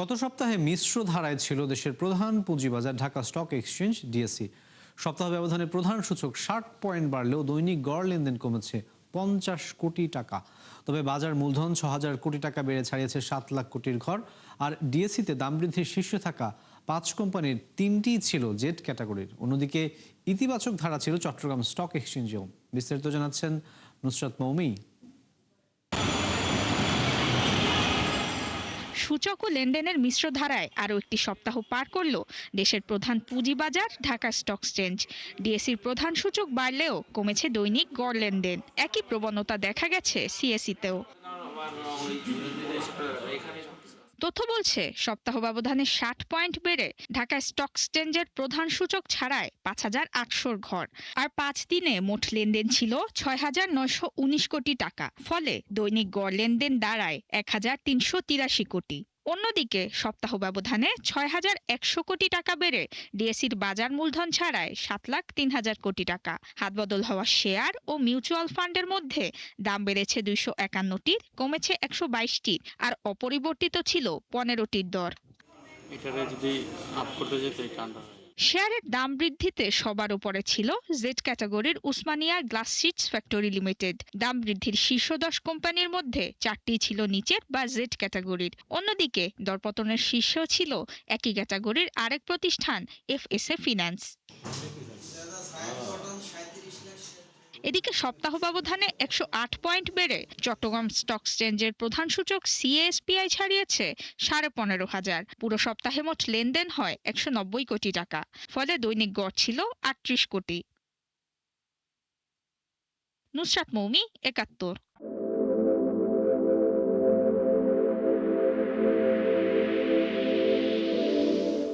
গত সপ্তাহে মিশ্র ধারায় ছিল দেশের প্রধান পুঁজিবাজার ঢাকা স্টক এক্সচেঞ্জ ডিএসসি। সপ্তাহ ব্যবধানে প্রধান সূচক 60 পয়েন্ট বাড়লেও দৈনিক গড় লেনদেন কমেছে 50 কোটি টাকা। তবে বাজার মূলধন 6,000 কোটি টাকা বেড়ে ছাড়িয়েছে 7 লাখ কোটির ঘর। আর ডিএসসিতে দাম বৃদ্ধির শীর্ষে থাকা 5 কোম্পানির 3টিই ছিল জেড ক্যাটাগরির। অন্যদিকে ইতিবাচক ধারা ছিল চট্টগ্রাম স্টক এক্সচেঞ্জেও। বিস্তারিত জানাচ্ছেন নুসরাত মৌমি। সূচক ও লেনদেনের মিশ্র ধারায় আরও একটি সপ্তাহ পার করল দেশের প্রধান পুঁজিবাজার ঢাকা স্টক এক্সচেঞ্জ। ডিএসসির প্রধান সূচক বাড়লেও কমেছে দৈনিক গড় লেনদেন। একই প্রবণতা দেখা গেছে সিএসইতেও। তথ্য বলছে সপ্তাহ ব্যবধানে 60 পয়েন্ট বেড়ে ঢাকা স্টক এক্সচেঞ্জের প্রধান সূচক ছাড়ায় 5,800 ঘর। আর 5 দিনে মোট লেনদেন ছিল 6,919 কোটি টাকা। ফলে দৈনিক গড় লেনদেন দাঁড়ায় 1,383 কোটি। অন্যদিকে সপ্তাহ ব্যবধানে 6,100 কোটি টাকা বেড়ে ডিএসসির বাজার মূলধন ছাড়ায় 7,03,000 কোটি টাকা। হাতবদল হওয়া শেয়ার ও মিউচুয়াল ফান্ডের মধ্যে দাম বেড়েছে 251টির, কমেছে 122টির, আর অপরিবর্তিত ছিল 15টির দর। শেয়ারের দাম বৃদ্ধিতে সবার উপরে ছিল জেড ক্যাটাগরির Osmania glass shits factory limited. দাম বৃদ্ধির শীর্ষ 10 কোম্পানির মধ্যে 4টি ছিল নিচের বা জেড ক্যাটাগরির। অন্যদিকে দরপতনের শীর্ষেও ছিল একই ক্যাটাগরির আরেক প্রতিষ্ঠান এফএসএ ফিন্যান্স। এদিকে সপ্তাহ ব্যবধানে 108 পয়েন্ট বেড়ে চট্টগ্রাম স্টক এক্সচেঞ্জের প্রধান সূচক সিএএসপিআই ছাড়িয়েছে 15,500। পুরো সপ্তাহে মোট লেনদেন হয় 190 কোটি টাকা। ফলে দৈনিক গড় ছিল 38 কোটি। নুসরাত মৌমি, 71।